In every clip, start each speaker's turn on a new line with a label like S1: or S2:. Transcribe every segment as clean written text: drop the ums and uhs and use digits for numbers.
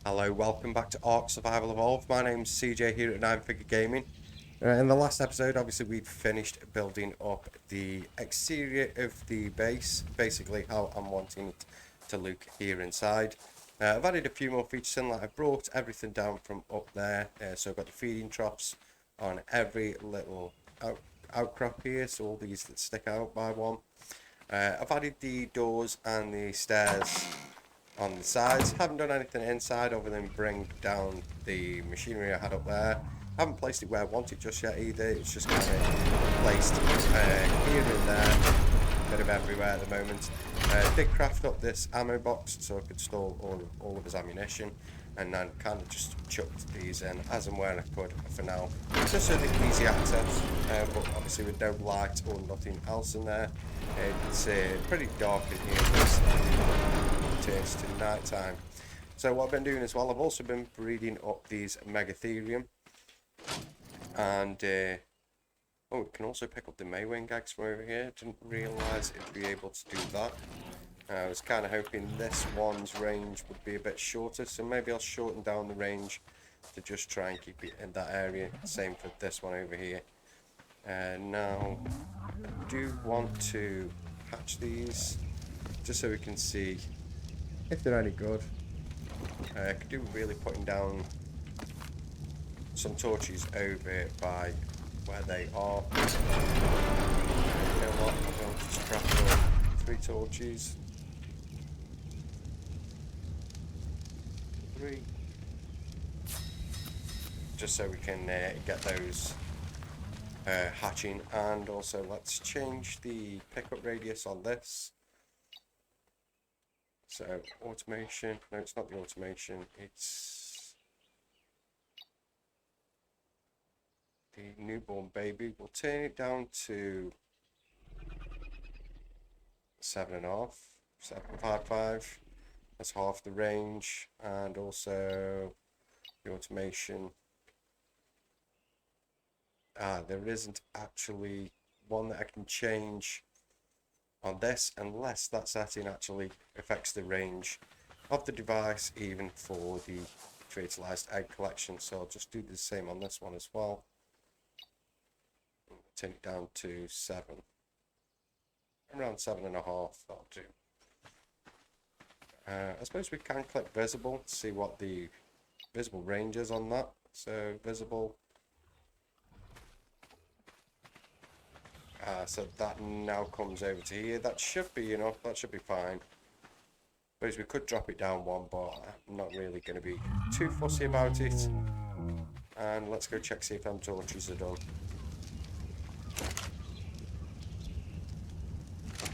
S1: Hello, welcome back to Ark Survival Evolved. My name's CJ here at Nine Figure Gaming. In the last episode, obviously, we'd finished building up the exterior of the base, basically how I'm wanting it to look here inside. I've added a few more features in, like I brought everything down from up there, so I've got the feeding troughs on every little outcrop here, so all these that stick out by one. I've added the doors and the stairs on the sides. Haven't done anything inside other than bring down the machinery I had up there. Haven't placed it where I want it just yet either. It's just kind of placed here and there, bit of everywhere at the moment. Did craft up this ammo box so I could store all of his ammunition, and then kind of just chucked these in as and when I could for now, just so they're easy access, but obviously with no light or nothing else in there. It's pretty dark in here. It turns to night time. So what I've been doing as well, I've also been breeding up these Megatherium, and oh, we can also pick up the Maywing eggs from over here. Didn't realise it'd be able to do that. I was kind of hoping this one's range would be a bit shorter, so maybe I'll shorten down the range to just try and keep it in that area. Same for this one over here. Now, I do want to hatch these just so we can see if they're any good. I could do really putting down some torches over by where they are. You know what? I'll just craft up 3 torches. 3. Just so we can get those hatching, and also let's change the pickup radius on this. So automation, no, it's not the automation, it's the newborn baby. We'll turn it down to 7.5, 755. That's half the range, and also the automation. There isn't actually one that I can change on this unless that setting actually affects the range of the device, even for the fertilized egg collection. So I'll just do the same on this one as well. Turn it down to 7, around 7.5. That'll do. I suppose we can click visible to see what the visible range is on that. So visible. So that now comes over to here. That should be enough. That should be fine. Suppose we could drop it down one, but I'm not really going to be too fussy about it. And let's go check, see if them torches are done.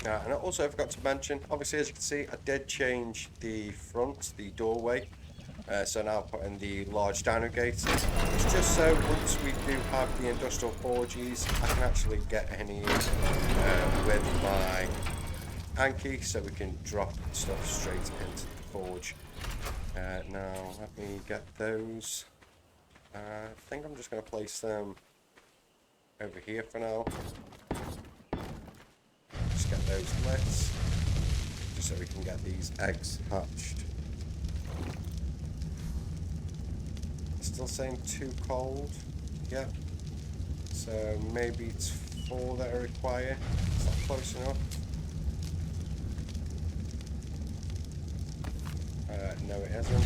S1: And I also forgot to mention, obviously as you can see, I did change the front, the doorway. So now put in the large dino gate. It's just so once we do have the industrial forges, I can actually get in here with my Anki, so we can drop stuff straight into the forge. Now let me get those. I think I'm just going to place them over here for now. Just get those lit, just so we can get these eggs hatched. Still saying too cold. Yeah. So maybe it's 4 that I require. Is that close enough? No, it isn't.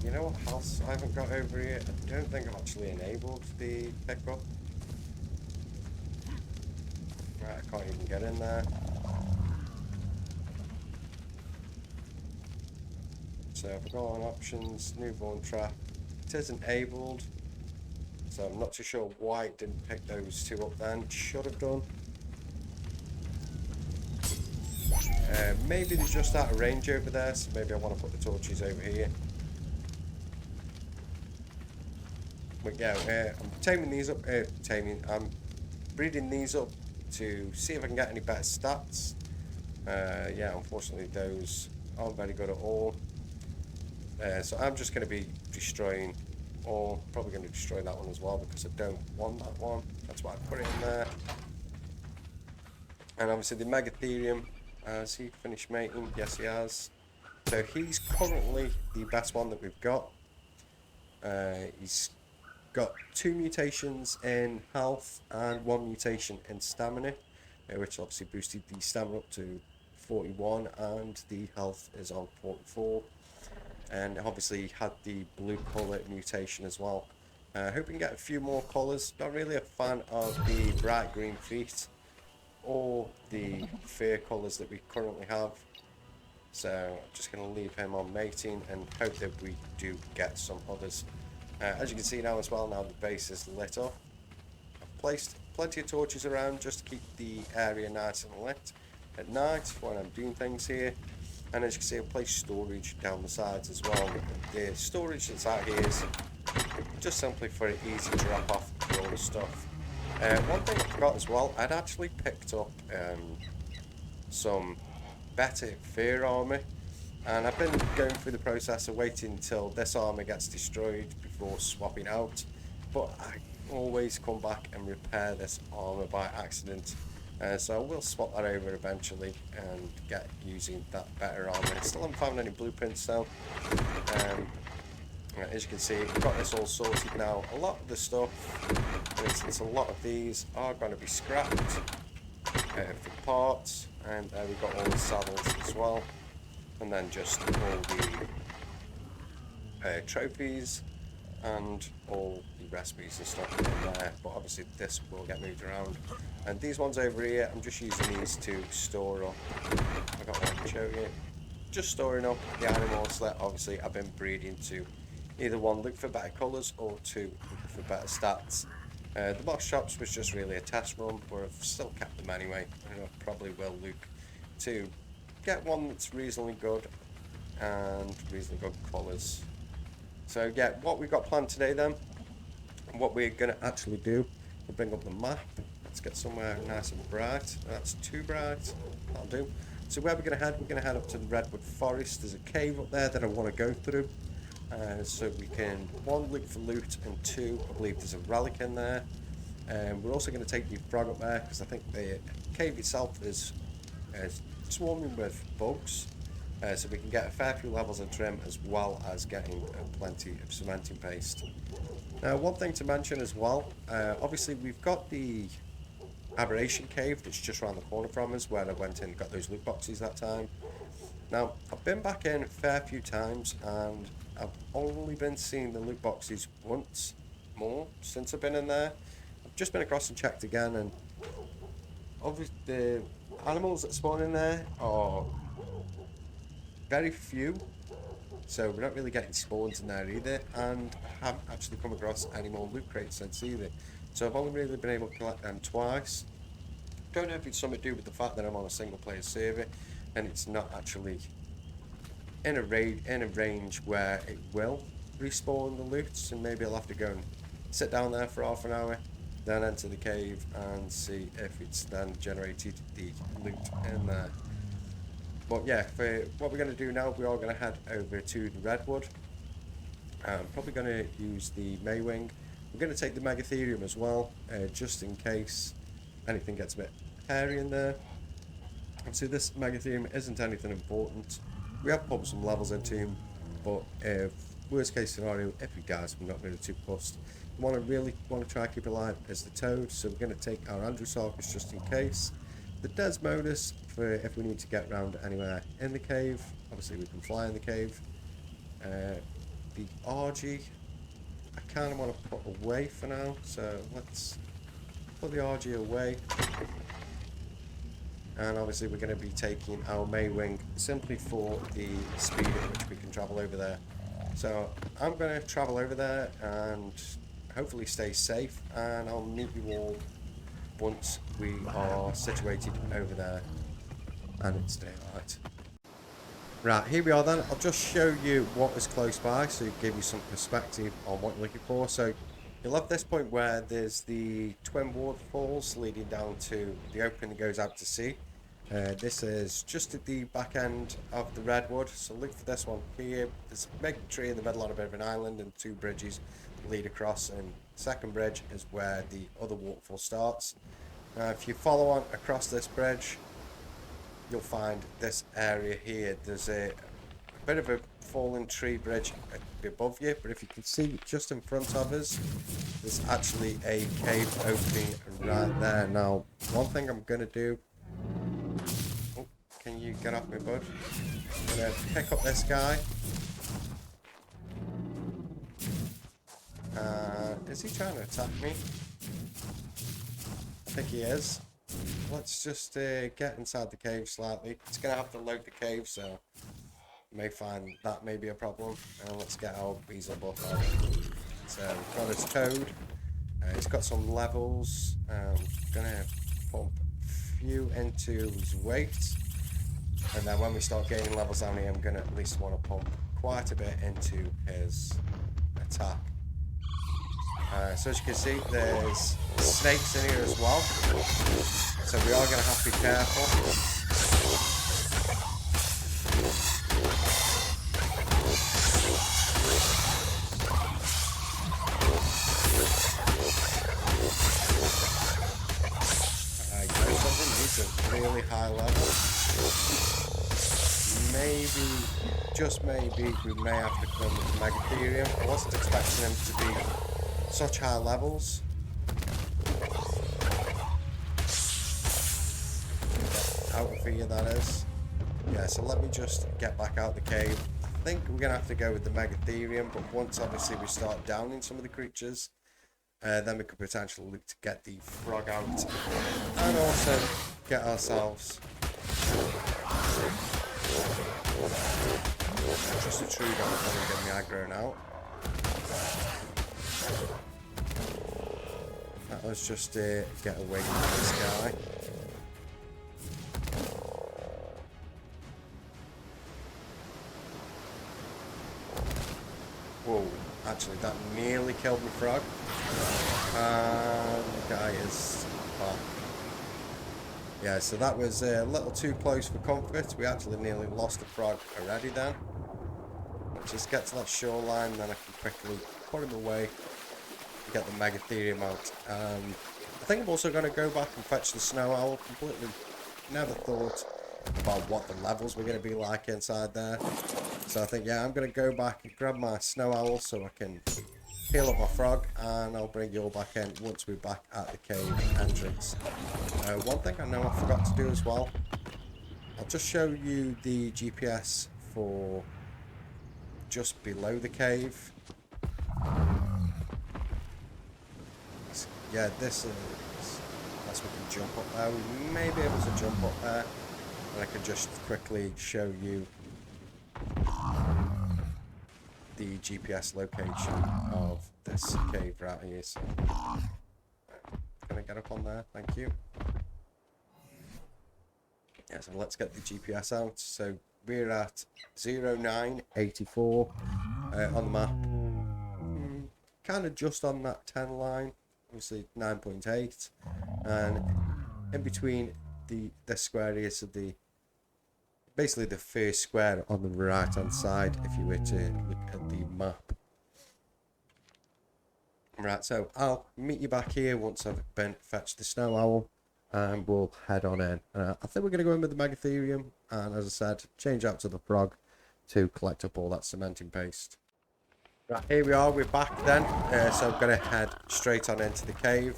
S1: You know what else I haven't got over here? I don't think I've actually enabled the pickup. Right, I can't even get in there. So if I go on options, newborn trap, it is enabled. So I'm not too sure why it didn't pick those 2 up then. Should have done. Maybe they're just out of range over there, so maybe I want to put the torches over here. But yeah, I'm taming these up. I'm breeding these up to see if I can get any better stats. Yeah, unfortunately those aren't very good at all. So I'm just going to be destroying all. Probably going to destroy that one as well because I don't want that one. That's why I put it in there. And obviously the Megatherium, has he finished mating? Yes, he has. So he's currently the best one that we've got. He's got 2 mutations in health and 1 mutation in stamina, which obviously boosted the stamina up to 41 and the health is on 44. And obviously he had the blue colour mutation as well. Hope we can get a few more colours. Not really a fan of the bright green feet or the fur colours that we currently have. So I'm just going to leave him on mating and hope that we do get some others. As you can see now as well, now the base is lit up. I've placed plenty of torches around just to keep the area nice and lit at night when I'm doing things here. And as you can see, I've placed storage down the sides as well. The storage that's out here is just simply for an easy drop off for all the stuff. One thing I forgot as well, I'd actually picked up some better fur armour, and I've been going through the process of waiting until this armour gets destroyed before swapping out, but I always come back and repair this armour by accident. So I will swap that over eventually and get using that better armour. Still haven't found any blueprints though. As you can see, we've got this all sorted now. A lot of the stuff, for instance, a lot of these are going to be scrapped for parts, and we've got all the saddles as well, and then just all the trophies and all the recipes and stuff in there. But obviously this will get moved around, and these ones over here, I'm just using these to store up. I've got one to show you, just storing up the animals that obviously I've been breeding to either 1, look for better colours, or 2, look for better stats. The box shops was just really a test run, but I've still kept them anyway, and I probably will look to get one that's reasonably good and reasonably good colours. So yeah, what we've got planned today then, and what we're going to actually do, we'll bring up the map. Let's get somewhere nice and bright. That's too bright, that'll do. So where we're going to head, we're going to head up to the Redwood Forest. There's a cave up there that I want to go through. So we can, 1, look for loot, and 2, I believe there's a relic in there. We're also going to take the frog up there because I think the cave itself is swarming with bugs. So we can get a fair few levels of trim as well as getting plenty of cementing paste. Now, one thing to mention as well, obviously we've got the Aberration cave that's just around the corner from us, where I went in and got those loot boxes that time. Now, I've been back in a fair few times, and I've only been seeing the loot boxes once more since I've been in there. I've just been across and checked again, and obviously the animals that spawn in there are very few, so we're not really getting spawns in there either, and I haven't actually come across any more loot crates since either. So I've only really been able to collect them twice. Don't know if it's something to do with the fact that I'm on a single player server and it's not actually in a range where it will respawn the loots, and maybe I'll have to go and sit down there for half an hour, then enter the cave and see if it's then generated the loot in there. But yeah, for what we're going to do now, we are going to head over to the Redwood. I'm probably going to use the Maywing. We're going to take the Megatherium as well, just in case anything gets a bit hairy in there. Obviously this Megatherium isn't anything important. We have pumped some levels into him, but if worst case scenario, if he dies, we're not really too fussed. We really want to try to keep alive as the Toad, so we're going to take our Androsarchus just in case. The Desmodus for if we need to get around anywhere in the cave. Obviously we can fly in the cave. The RG, I kind of want to put away for now, so let's put the RG away. And obviously we're going to be taking our Maywing simply for the speed at which we can travel over there. So I'm going to travel over there and hopefully stay safe, and I'll meet you all once we are situated over there and it's daylight. Right, here we are then. I'll just show you what is close by so it give you some perspective on what you're looking for. So you'll have this point where there's the twin waterfalls leading down to the opening that goes out to sea. This is just at the back end of the Redwood, so look for this one here. There's a big tree in the middle on a bit of an island, and 2 bridges lead across, and the second bridge is where the other waterfall starts. If you follow on across this bridge, you'll find this area here. There's a bit of a fallen tree bridge above you, but if you can see just in front of us, there's actually a cave opening right there. Now, one thing I'm going to do... Oh, can you get off me, bud? I'm going to pick up this guy. Is he trying to attack me? I think he is. Let's just get inside the cave slightly. It's going to have to load the cave, so may find that may be a problem. And let's get our weasel buff out. So we've got his toad. He's got some levels. Going to pump a few into his weight. And then when we start gaining levels down here, I'm going to at least want to pump quite a bit into his attack. So as you can see, there's snakes in here as well, so we are going to have to be careful. These are really high level. Maybe, just maybe, we may have to come with the Megatherium. I wasn't expecting them to be such high levels. Out of fear, that is. Yeah, so let me just get back out the cave. I think we're gonna have to go with the Megatherium, but once obviously we start downing some of the creatures, then we could potentially look to get the frog out and also get ourselves just a tree that will probably get me aggroed out. Let's just get away from this guy. Whoa, actually that nearly killed my frog. The guy is back. Yeah, so that was a little too close for comfort. We actually nearly lost the frog already then. Just get to that shoreline, then I can quickly put him away. Get the Megatherium out. I think I'm also going to go back and fetch the snow owl. Completely never thought about what the levels were going to be like inside there. So I think, yeah, I'm going to go back and grab my snow owl so I can heal up my frog, and I'll bring you all back in once we're back at the cave entrance. One thing I know I forgot to do as well, I'll just show you the GPS for just below the cave. Yeah, this is, unless we can jump up there, we may be able to jump up there, and I can just quickly show you the GPS location of this cave right here. So, can I get up on there? Thank you. Yeah, so let's get the GPS out. So we're at 0984 on the map, kind of just on that 10 line. Obviously 9.8, and in between the square here, so basically the first square on the right hand side if you were to look at the map. Right, so I'll meet you back here once I've been fetched the snow owl, and we'll head on in. I think we're going to go in with the Megatherium, and as I said, change out to the frog to collect up all that cementing paste. Right, here we are, we're back then, so I'm going to head straight on into the cave.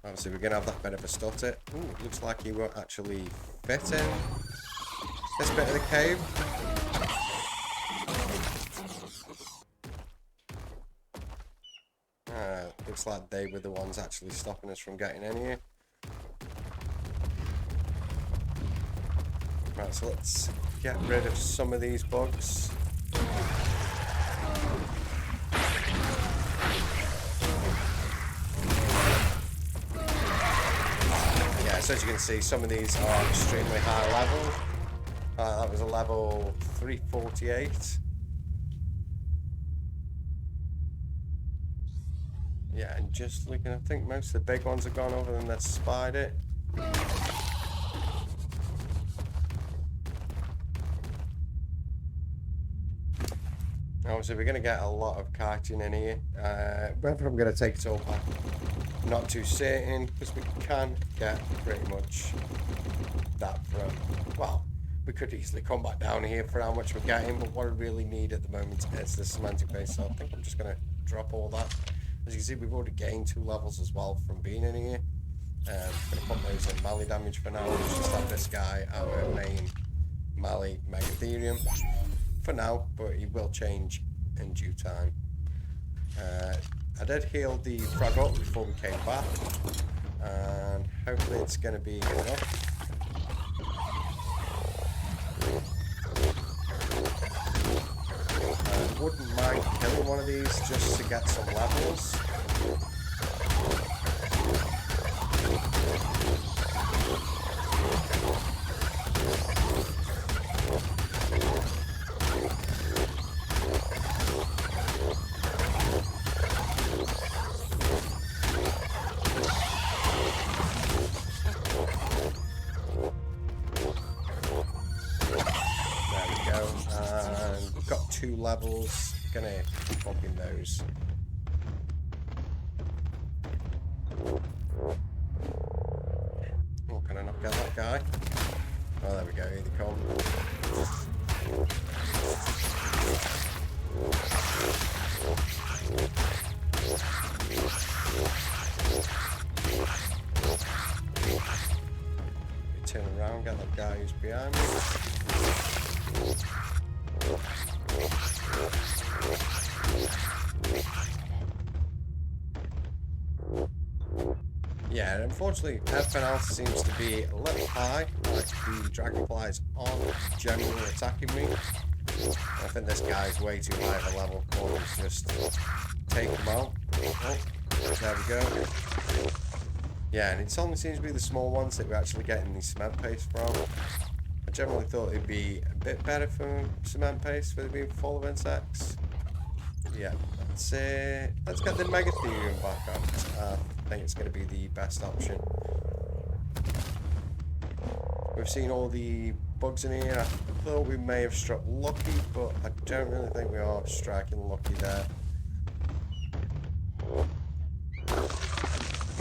S1: Obviously we're going to have that bit of a stutter. Ooh, it looks like he won't actually fit in this bit of the cave. Looks like they were the ones actually stopping us from getting in here. Right, so let's get rid of some of these bugs. So as you can see, some of these are extremely high level. That was a level 348. Yeah, and just looking, I think most of the big ones are gone other than that spider. Obviously we're going to get a lot of kiting in here. Whether I'm going to take it all back, not too certain, because we can get pretty much that from, well, We could easily come back down here for how much we're getting, but what I really need at the moment is the cementing paste. So I think I'm just going to drop all that. As you can see, we've already gained 2 levels as well from being in here. I'm going to put those in melee damage for now. Let's just have this guy our main melee Megatherium for now, but he will change in due time. I did heal the frog up before we came back, and hopefully it's going to be enough. I wouldn't mind killing one of these just to get some levels. Got 2 levels, gonna keep bumping those. Oh, can I not get that guy? Oh, there we go, here they come. Turn around, get that guy who's behind me. Yeah, and unfortunately everything else seems to be a little high, like the dragonflies aren't generally attacking me. I think this guy's way too high of a level for me to just take him out. Oh, there we go. Yeah, and it only seems to be the small ones that we're actually getting the cement paste from. I generally thought it'd be a bit better for cement paste for it being full of insects. Yeah, let's get the Megatherium back out. I think it's going to be the best option. We've seen all the bugs in here. I thought we may have struck lucky, but I don't really think we are striking lucky there.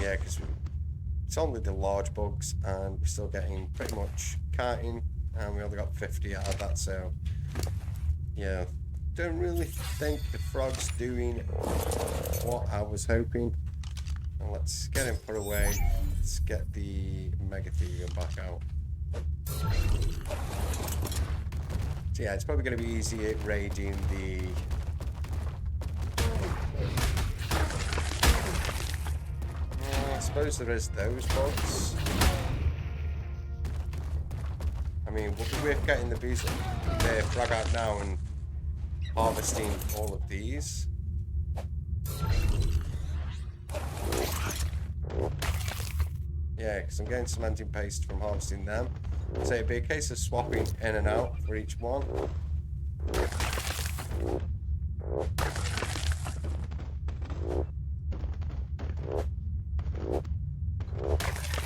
S1: Yeah, because it's only the large bugs, and we're still getting pretty much kiting, and we only got 50 out of that, so yeah. Don't really think the frog's doing what I was hoping. And let's get him put away. Let's get the Megatherium back out. So yeah, it's probably going to be easy at raiding the... I suppose there is those bugs. I mean, we'll be worth getting the frog out now and harvesting all of these. Yeah, because I'm getting cementing paste from harvesting them. So it'd be a case of swapping in and out for each one.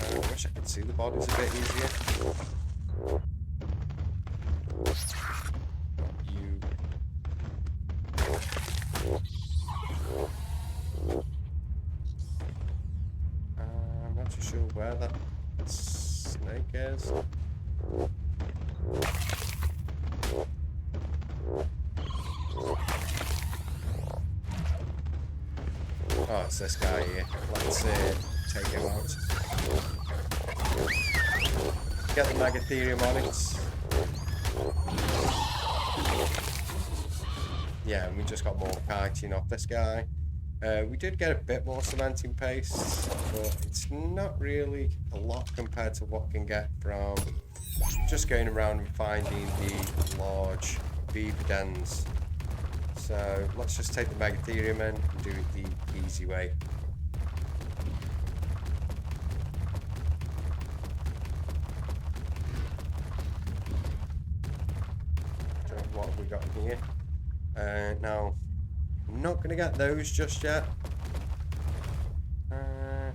S1: I wish I could see the bodies a bit easier. I'm not too sure where that snake is. Oh, it's this guy here. Let's take him out. Get the Megatherium on it. Yeah, and we just got more kiting off this guy. We did get a bit more cementing paste, but it's not really a lot compared to what we can get from just going around and finding the large beaver dens. So let's just take the Megatherium in and do it the easy way. So what have we got in here? Now, I'm not going to get those just yet. I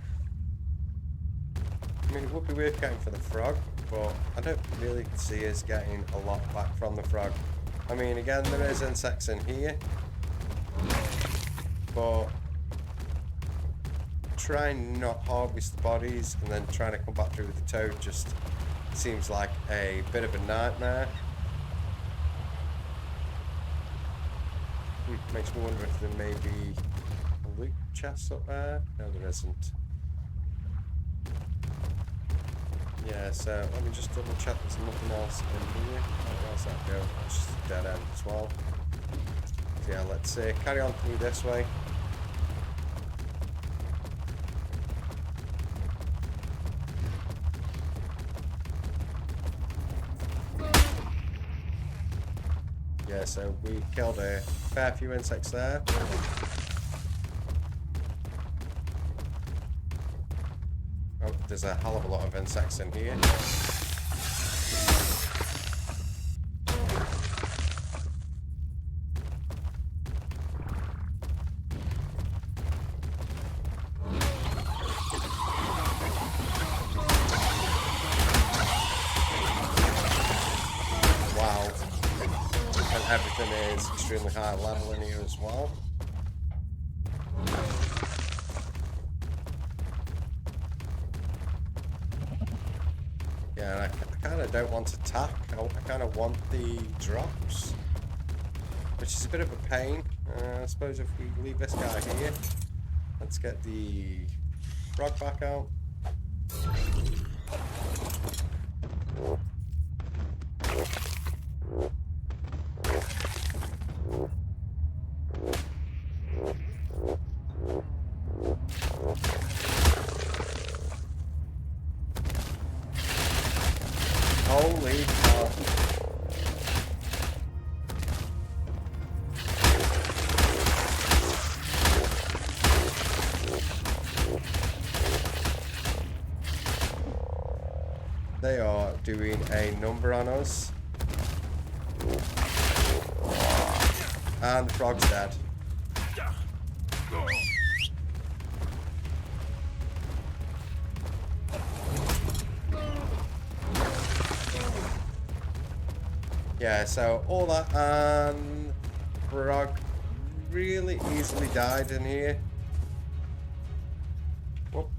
S1: mean, it would be worth getting for the frog, but I don't really see us getting a lot back from the frog. I mean, again, there is insects in here, but try and not harvest the bodies and then trying to come back through with the toad just Seems like a bit of a nightmare. Makes me wonder if there may be a loot chest up there. No, there isn't. Yeah, so let me just double check there's nothing else in here. Where's that go? That's just a dead end as well. So yeah, let's carry on through this way. Yeah, so we killed a fair few insects there. Oh, there's a hell of a lot of insects in here. Wow. And everything is extremely high level in here as well. Yeah, I kind of don't want to tack. I kind of want the drops, which is a bit of a pain. I suppose if we leave this guy here, let's get the frog back out. Holy cow. They are doing a number on us. And the frog's dead. Yeah, so all that and frog really easily died in here. Whoop.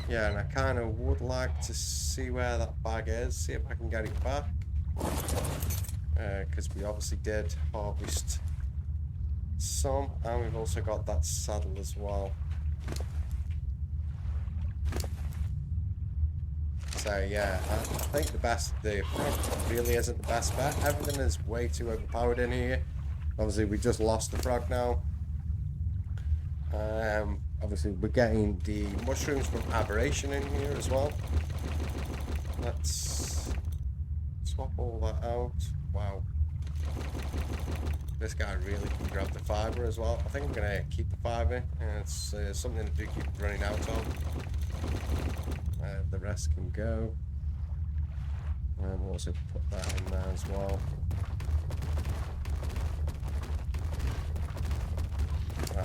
S1: Yeah, and I kind of would like to see where that bag is, see if I can get it back. Because we obviously did harvest some, and we've also got that saddle as well. So yeah, I think the frog really isn't the best bet. Everything is way too overpowered in here. Obviously we just lost the frog now. Obviously we're getting the mushrooms from Aberration in here as well. Let's swap all that out. Wow. This guy really can grab the fibre as well. I think I'm going to keep the fibre. It's something that do keep running out of. The rest can go. And we'll also put that in there as well.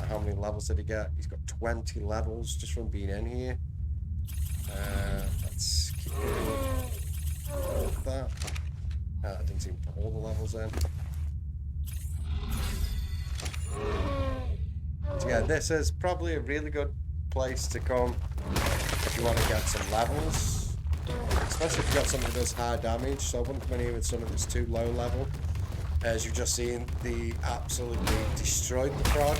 S1: How many levels did he get? He's got 20 levels just from being in here. Let's keep that. I didn't even put all the levels in. So yeah, this is probably a really good place to come if you want to get some levels, especially if you've got something that does high damage. So I wouldn't come in here with something that's too low level. As you've just seen, they absolutely destroyed the frog.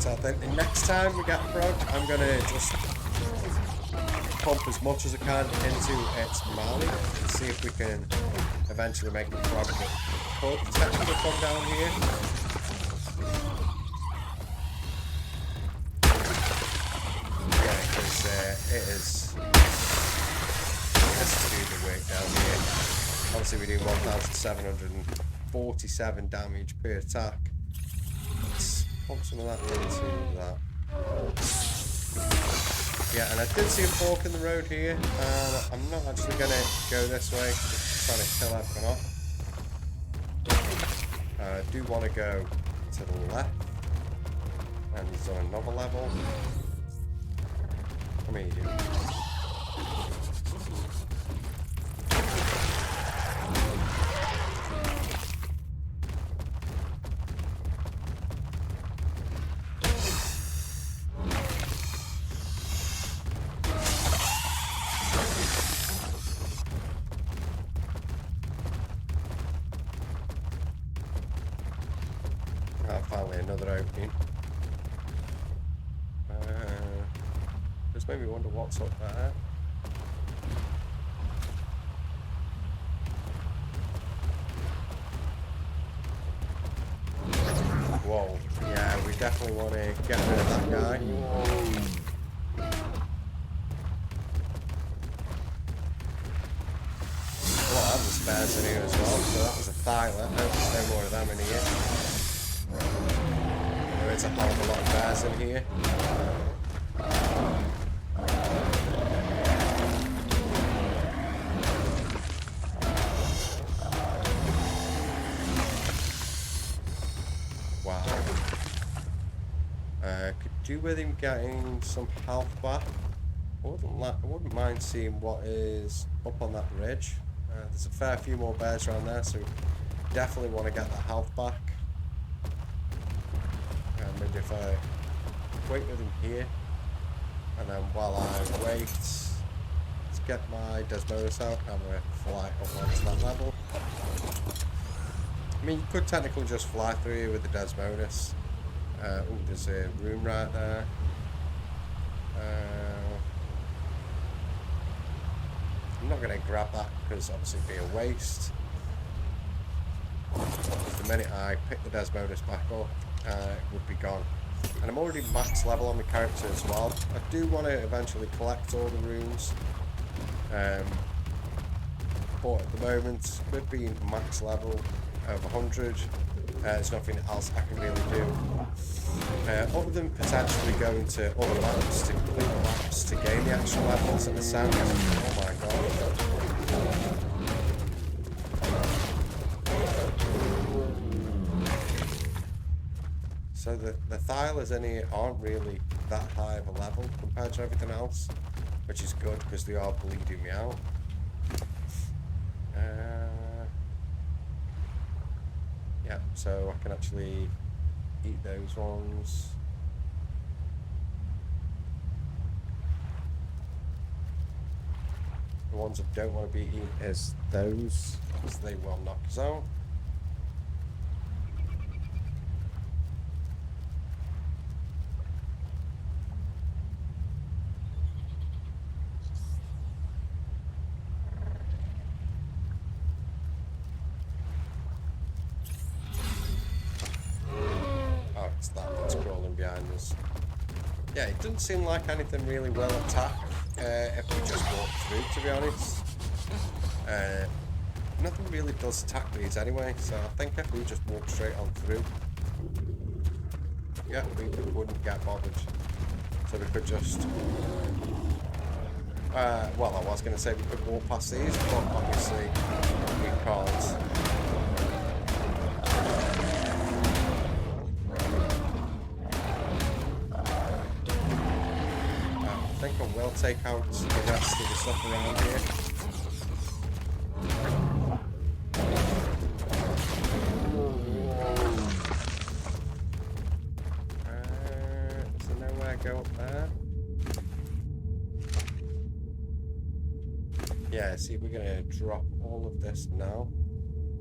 S1: So I think the next time we get the frog, I'm going to just pump as much as I can into its belly and see if we can eventually make the frog that could technically come down here. Yeah, because this is doing the work down here. Obviously we do 1,747 damage per attack. Let's pump some of that into that. Yeah, and I did see a fork in the road here. I'm not actually going to go this way, just trying to kill everything off. I do want to go to the left. And he's on another level. Come here, you. finally another opening. Just made me wonder what's up there. Whoa, yeah, we definitely want to get rid of that guy. A lot of other spares in here as well, so that was a Thyler. Hope there's no more of them in here. There is a hell of a lot of bears in here. Could do with him getting some health back. I wouldn't mind seeing what is up on that ridge. There's a fair few more bears around there, so definitely want to get that health back. Maybe if I wait with him here, and then while I wait, let's get my Desmodus out and we'll fly up onto that level. I mean, you could technically just fly through here with the Desmodus. Oh, there's a room right there. I'm not going to grab that because obviously it'd be a waste. The minute I pick the Desmodus back up, it would be gone. And I'm already max level on the character as well. I do want to eventually collect all the runes. But at the moment, with being max level of 100, there's nothing else I can really do. Other than potentially going to other maps to complete the maps to gain the actual levels and the sound. Oh my god. So the Thylers in here aren't really that high of a level compared to everything else, which is good because they are bleeding me out. Yeah, so I can actually eat those ones. The ones I don't want to be eating is those, because they will knock us out. Yeah, it doesn't seem like anything really will attack if we just walk through, to be honest. Nothing really does attack these anyway, so I think if we just walk straight on through, yeah, we wouldn't get bothered. So we could just... well, I was going to say we could walk past these, but obviously we can't. I think I will take out the rest of the stuff around here. Is there nowhere I go up there? Yeah, see, we're going to drop all of this now.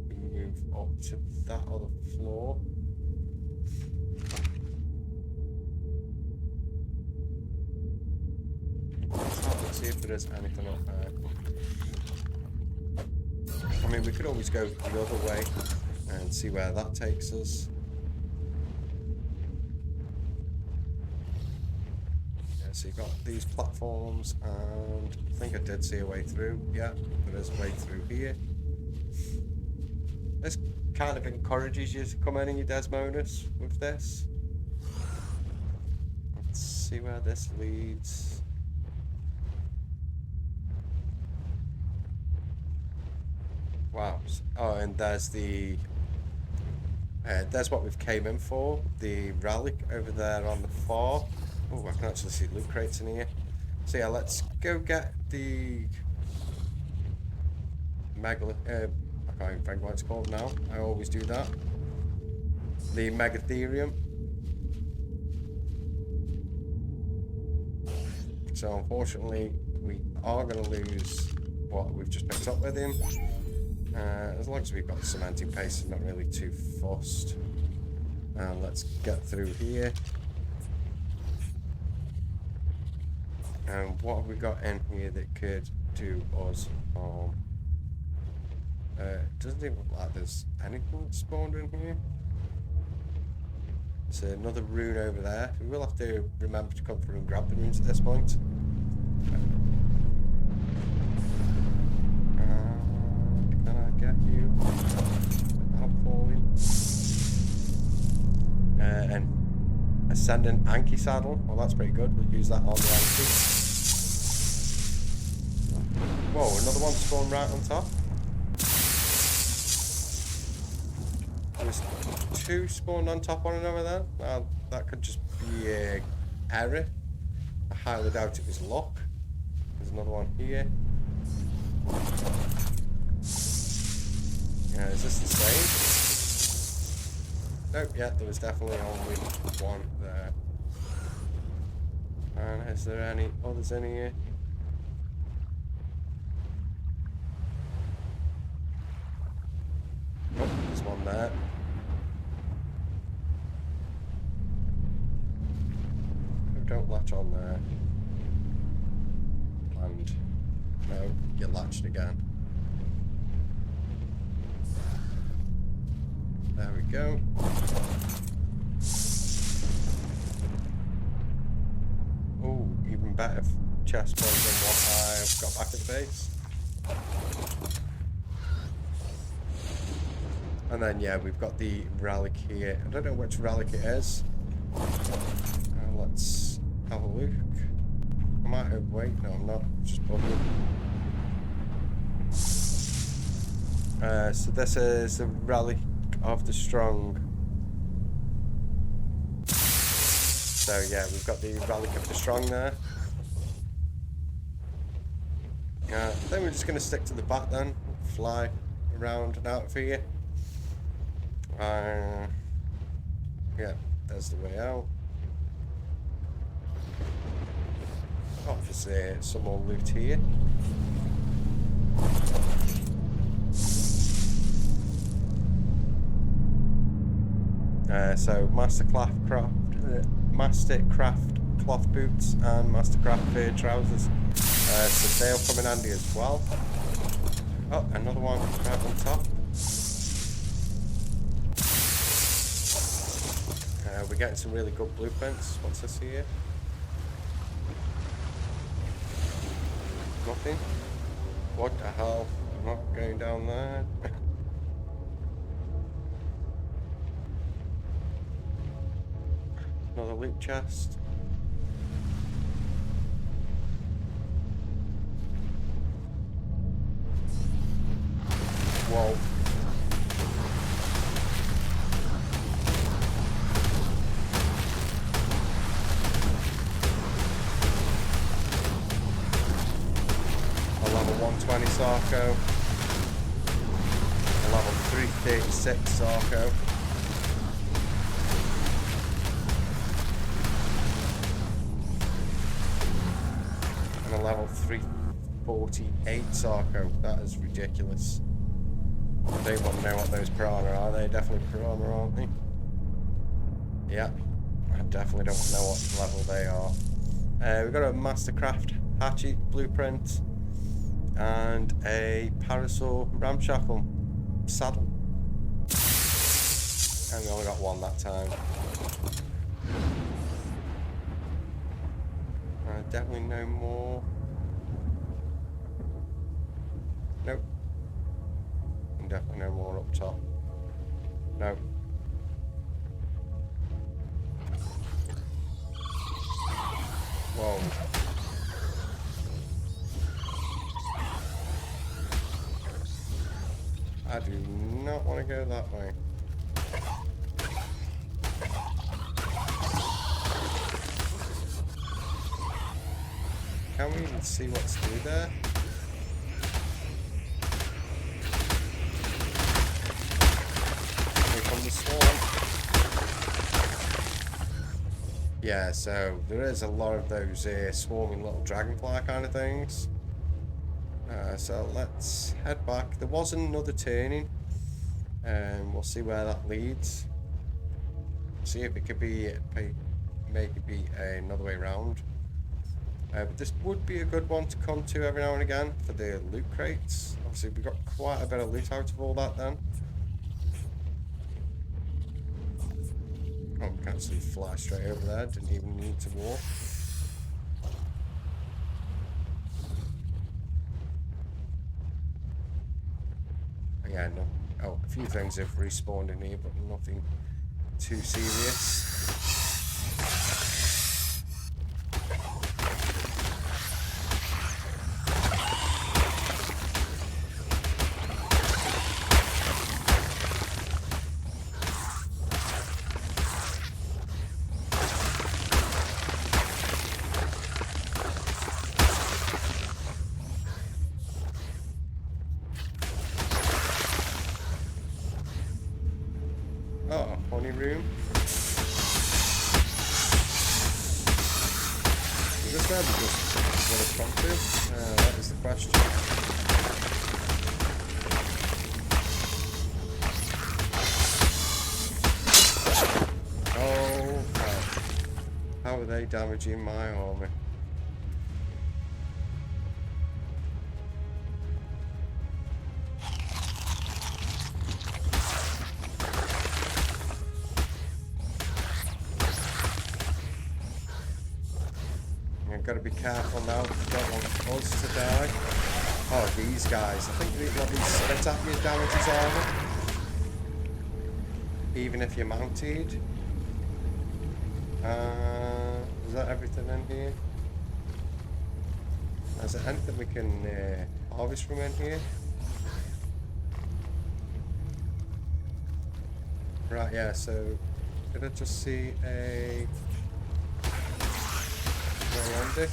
S1: We move up to that other floor. See if there is anything up there. I mean, we could always go the other way and see where that takes us. Yeah, so you've got these platforms, and I think I did see a way through. Yeah, there is a way through here. This kind of encourages you to come in your Desmodus with this. Let's see where this leads. Wow. Oh, and there's the... there's what we've came in for. The relic over there on the far. Oh, I can actually see loot crates in here. So yeah, let's go get the... I can't even think what it's called now. I always do that. The Megatherium. So unfortunately, we are going to lose what we've just picked up with him. As long as we've got the cementing paste, I'm not really too fussed. And let's get through here. And what have we got in here that could do us harm? Doesn't even look like there's anything spawned in here. There's another rune over there. We will have to remember to come through and grab the runes at this point. Can I get you without falling? And ascendant Anki saddle. Well, that's pretty good. We'll use that on the Anki. Whoa, another one spawned right on top. There's two spawned on top one another there. Now, that could just be an error. I highly doubt it was luck. There's another one here. Is this the same? Nope, yeah, there was definitely only one there. And is there any others in here? Oh, there's one there. Oh, don't latch on there. And no, you latched again. There we go. Oh, even better chest plate than what I've got back at the base. And then, yeah, we've got the relic here. I don't know which relic it is. Let's have a look. I might have... Wait, no, I'm not. Just bugging. So this is the relic of the strong. So, yeah, we've got the relic of the strong there. Then we're just going to stick to the back then. Fly around and out of here. Yeah, there's the way out. Obviously, some more loot here. So Mastercraft cloth boots and Mastercraft fur trousers. So they'll come in handy as well. Oh, another one right on top. We're getting some really good blueprints. What's this here? Nothing. What the hell? I'm not going down there. Another loot chest. Whoa. A level 120 Sarco. A level 336 Sarco. And a level 348 Sarco. That is ridiculous. I don't want to know what those piranha are. They're definitely piranha, aren't they? Yeah. I definitely don't know what level they are. We've got a Mastercraft hatchet blueprint and a Parasaur ramshackle saddle. And we only got one that time. Definitely no more. Nope. And definitely no more up top. No. Whoa. I do not want to go that way. Can we even see what's through there? Here comes the swarm. Yeah, so there is a lot of those swarming little dragonfly kind of things. So let's head back. There was another turning, and we'll see where that leads. See if it could be make it be another way around. But this would be a good one to come to every now and again for the loot crates. Obviously, we got quite a bit of loot out of all that then. Oh, we can actually fly straight over there. Didn't even need to walk. Yeah, no. Oh, a few things have respawned in here, but nothing too serious. Oh, a honey room. Is this where we just want to come to? That is the question. Oh, how are they damaging my army? Got to be careful now. Don't want us to die. Oh, these guys. I think what these spit at you damages armor. Even if you're mounted. Is that everything in here? Is there anything we can harvest from in here? Right, yeah, so did I just see a way under?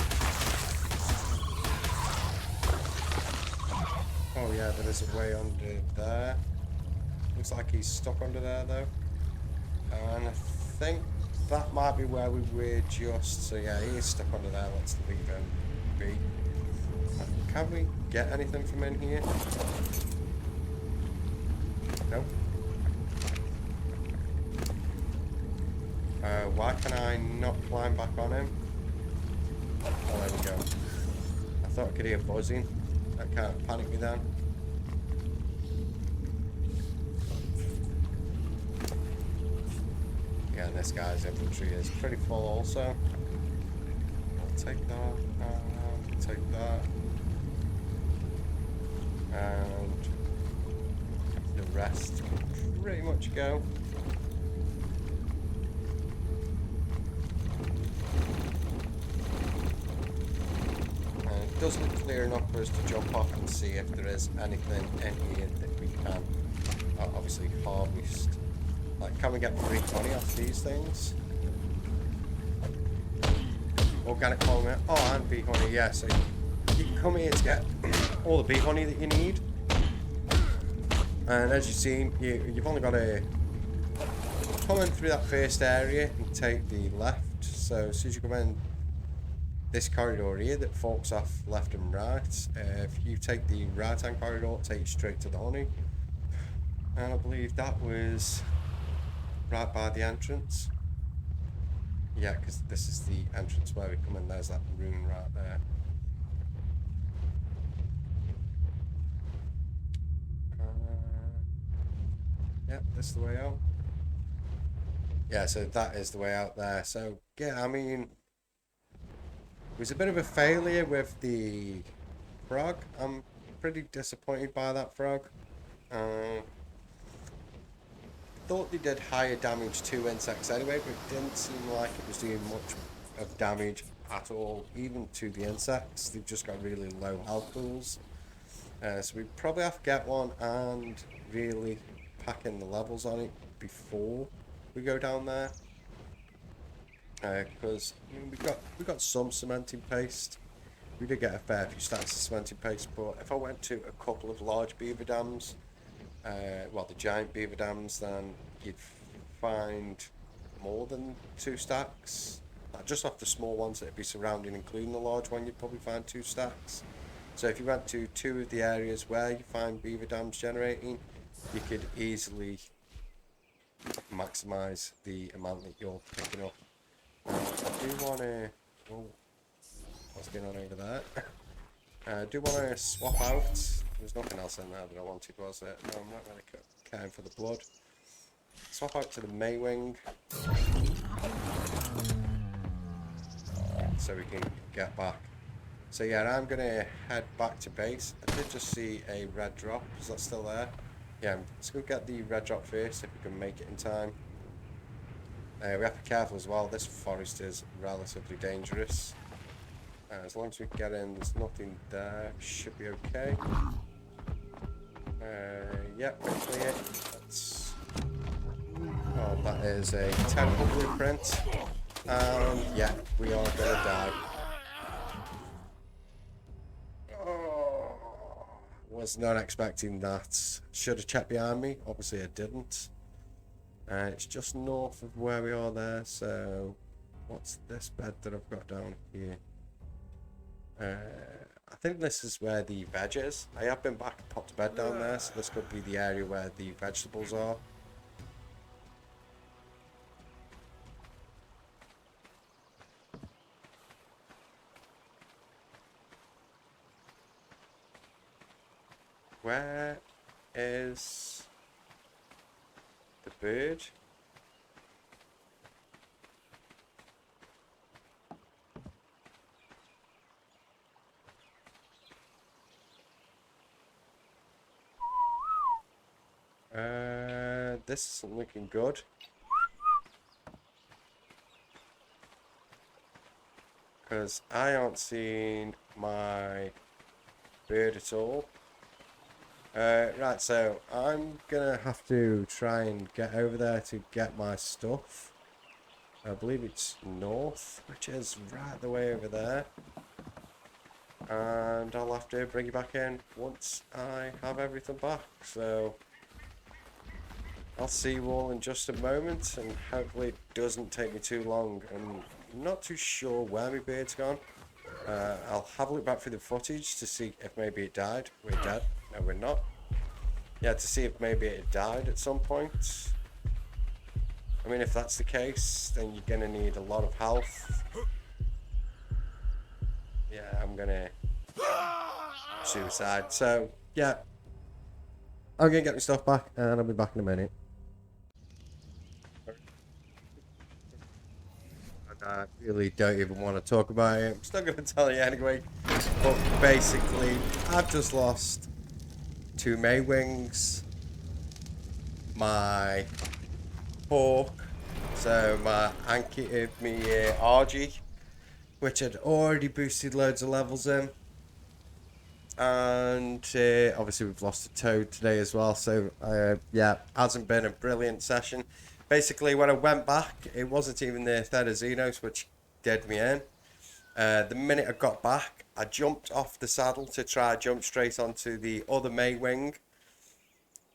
S1: Oh yeah, there is a way under there. Looks like he's stuck under there though. And I think that might be where we were just. So yeah, he is stuck under there. Let's leave him be. Can we get anything from in here? Nope. Why can I not climb back on him? Oh, there we go. I thought I could hear buzzing. That kind of panicked me then. Yeah, and this guy's infantry is pretty full also. I'll take that. Take that. And the rest can pretty much go. Does look clear enough for us to jump off and see if there is anything in here that we can obviously harvest. Like, can we get free honey off these things? Organic honey, oh, and bee honey, yeah, so you can come here to get all the bee honey that you need. And as you've seen, you've only got to come in through that first area and take the left. So as soon as you come in this corridor here that forks off left and right, if you take the right hand corridor, it takes you straight to the honey. And I believe that was right by the entrance. Yeah, because this is the entrance where we come in. There's that room right there. Yeah, this is the way out. Yeah, so that is the way out there. So yeah, I mean, it was a bit of a failure with the frog. I'm pretty disappointed by that frog. Thought they did higher damage to insects anyway, but it didn't seem like it was doing much of damage at all, even to the insects. They've just got really low health pools. So we probably have to get one and really pack in the levels on it before we go down there. Because I mean, we got some cementing paste. We did get a fair few stacks of cementing paste, but if I went to a couple of large beaver dams, well, the giant beaver dams, then you'd find more than 2 stacks. Just off the small ones that would be surrounding, including the large one, you'd probably find 2 stacks. So if you went to 2 of the areas where you find beaver dams generating, you could easily maximise the amount that you're picking up. I do want to... Oh, what's going on over there? I do want to swap out. There's nothing else in there that I wanted, was there? No, I'm not really caring for the blood. Swap out to the Maywing. So we can get back. So yeah, I'm going to head back to base. I did just see a red drop. Is that still there? Yeah, let's go get the red drop first if we can make it in time. We have to be careful as well. This forest is relatively dangerous. As long as we get in, there's nothing there. Should be okay. Yep, we're clear. That's... Oh, that is a terrible blueprint. Yeah, we are gonna die. Oh, was not expecting that. Should have checked behind me. Obviously, I didn't. It's just north of where we are there. So, what's this bed that I've got down here? I think this is where the veg is. I have been back and popped a bed down there, so this could be the area where the vegetables are. Where is the bird? This isn't looking good. Because I aren't seeing my bird at all. Right, so I'm gonna have to try and get over there to get my stuff. I believe it's north, which is right the way over there. And I'll have to bring you back in once I have everything back. So I'll see you all in just a moment, and hopefully it doesn't take me too long. And I'm not too sure where my bird's gone. I'll have a look back through the footage to see if maybe it died. We're dead. No, we're not. Yeah, to see if maybe it died at some point. I mean, if that's the case, then you're gonna need a lot of health. Yeah, I'm gonna suicide. So, yeah. I'm gonna get my stuff back, and I'll be back in a minute. I really don't even want to talk about it. I'm still going to tell you anyway. But basically, I've just lost 2 Maywings, my hawk, so my Anki, me RG, which had already boosted loads of levels in. And obviously we've lost a toad today as well. So yeah, hasn't been a brilliant session. Basically, when I went back, it wasn't even the Therizzinos which did me in. The minute I got back, I jumped off the saddle to try jump straight onto the other Maywing.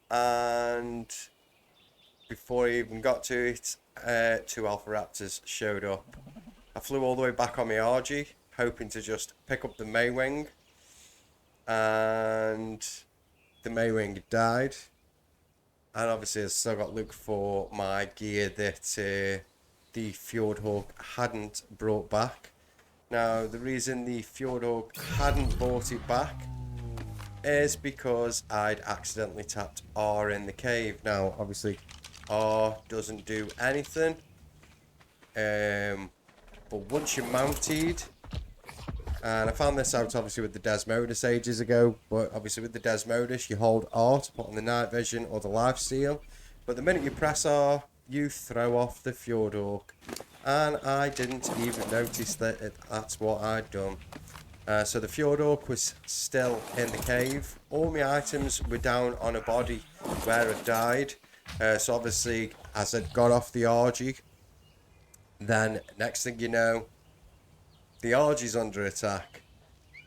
S1: And before I even got to it, 2 Alpha Raptors showed up. I flew all the way back on my RG, hoping to just pick up the Maywing. And the Maywing died. And obviously I still got to look for my gear that the Fjordur hadn't brought back. Now, the reason the Fjordur hadn't brought it back is because I'd accidentally tapped R in the cave. Now, obviously, R doesn't do anything. But once you're mounted, and I found this out obviously with the Desmodus ages ago, but obviously with the Desmodus you hold R to put on the night vision or the lifesteal, but the minute you press R you throw off the Fjordur, and I didn't even notice that that's what I'd done. So the Fjordur was still in the cave. All my items were down on a body where it died. So obviously as I got off the RG, then next thing you know, the RG's under attack.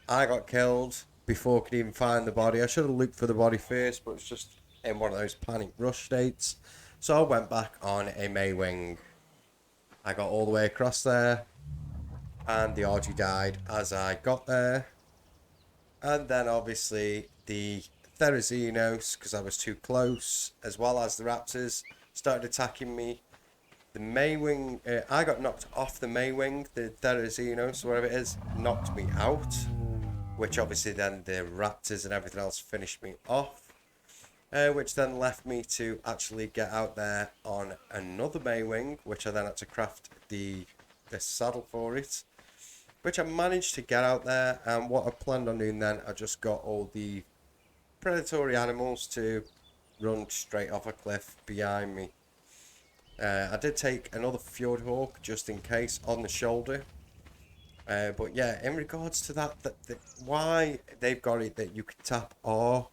S1: I got killed before I could even find the body. I should have looked for the body first, but it's just in one of those panic rush states. So I went back on a Maywing. I got all the way across there, and the RG died as I got there. And then obviously the Therizzinos, because I was too close, as well as the Raptors, started attacking me. The Maywing, I got knocked off the Maywing. The Therazinos, whatever it is, knocked me out. Which obviously then the Raptors and everything else finished me off. Which then left me to actually get out there on another Maywing, which I then had to craft the saddle for it. Which I managed to get out there, and what I planned on doing then, I just got all the predatory animals to run straight off a cliff behind me. I did take another Fjordur just in case on the shoulder. But yeah, in regards to that, why they've got it that you can tap R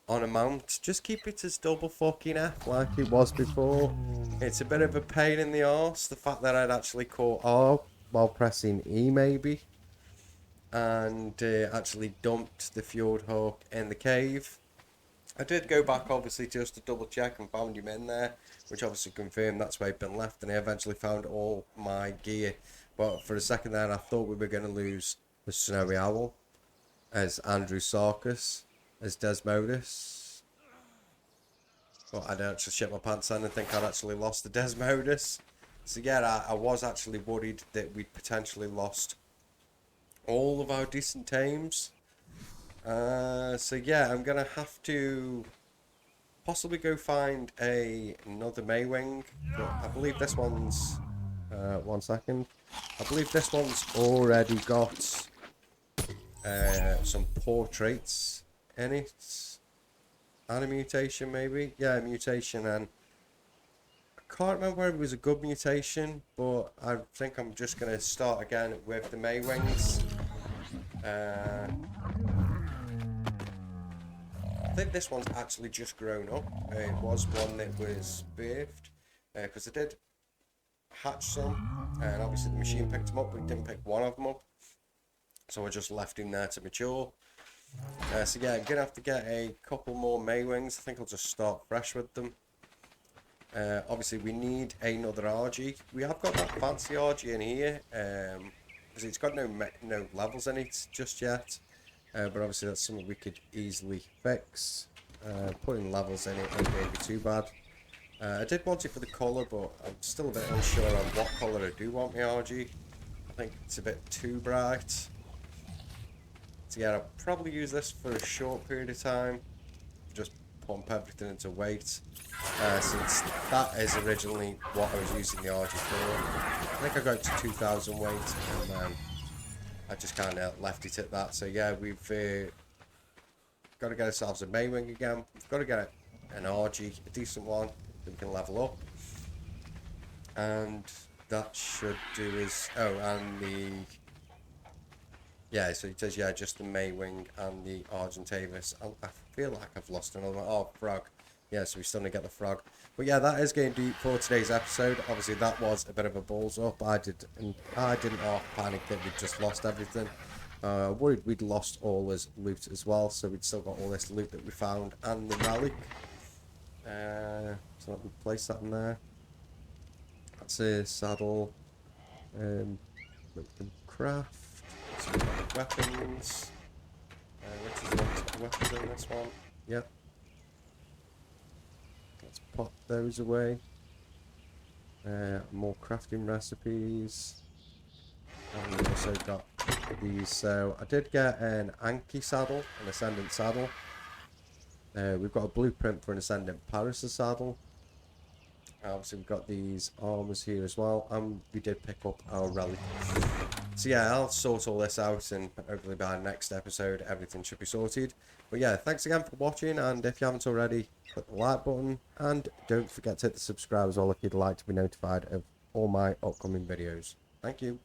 S1: on a mount, just keep it as double fucking F like it was before. It's a bit of a pain in the arse, the fact that I'd actually caught R while pressing E maybe, and actually dumped the Fjordhawk in the cave. I did go back obviously just to double check and found him in there, which obviously confirmed that's where he'd been left, and I eventually found all my gear. But for a second there I thought we were going to lose the Snowy Owl as Andrew Sarkis, as Desmodus. But I'd actually shit my pants on and think I'd actually lost the Desmodus. So yeah, I was actually worried that we'd potentially lost all of our decent tames. So yeah, I'm going to have to possibly go find another Maywing. But I believe this one's... one second. I believe this one's already got some portraits in it, and a mutation maybe. Yeah, a mutation, and I can't remember whether it was a good mutation, but I think I'm just going to start again with the Maywings. I think this one's actually just grown up. It was one that was birthed, because I did hatch some, and obviously the machine picked them up, but it didn't pick one of them up, so I just left him there to mature. So yeah, I'm going to have to get a couple more Maywings. I think I'll just start fresh with them. Obviously we need another RG. We have got that fancy RG in here, because it's got no levels in it just yet. But obviously that's something we could easily fix. Putting levels in it ain't going to be too bad. I did want it for the colour, but I'm still a bit unsure on what colour I do want my RG. I think it's a bit too bright. So yeah, I'll probably use this for a short period of time. Just pump everything into weight. Since that is originally what I was using the RG for. I think I got to 2,000 weight, and then I just kind of left it at that. So yeah, we've got to get ourselves a Maywing again. We've got to get an RG, a decent one, that we can level up. And that should do us... Oh, and the... Yeah, so it says, yeah, just the Maywing and the Argentavis. I feel like I've lost another one. Oh, Frog. Yeah, so we still need to get the Frog. But yeah, that is going to do it for today's episode. Obviously, that was a bit of a balls up. I didn't half panic that we'd just lost everything. Worried we'd lost all his loot as well, so we'd still got all this loot that we found and the relic. So let me place that in there. That's a saddle. We can craft. So we've got weapons. Which is the weapons in this one? Yep. Let's pop those away. More crafting recipes. And we've also got these. So I did get an Anki saddle, an Ascendant saddle. We've got a blueprint for an Ascendant Parisa saddle. Obviously we've got these armors here as well, and we did pick up our relic. So yeah, I'll sort all this out, and hopefully by the next episode everything should be sorted. But yeah, thanks again for watching, and if you haven't already, click the like button, and don't forget to hit the subscribe as well if you'd like to be notified of all my upcoming videos. Thank you.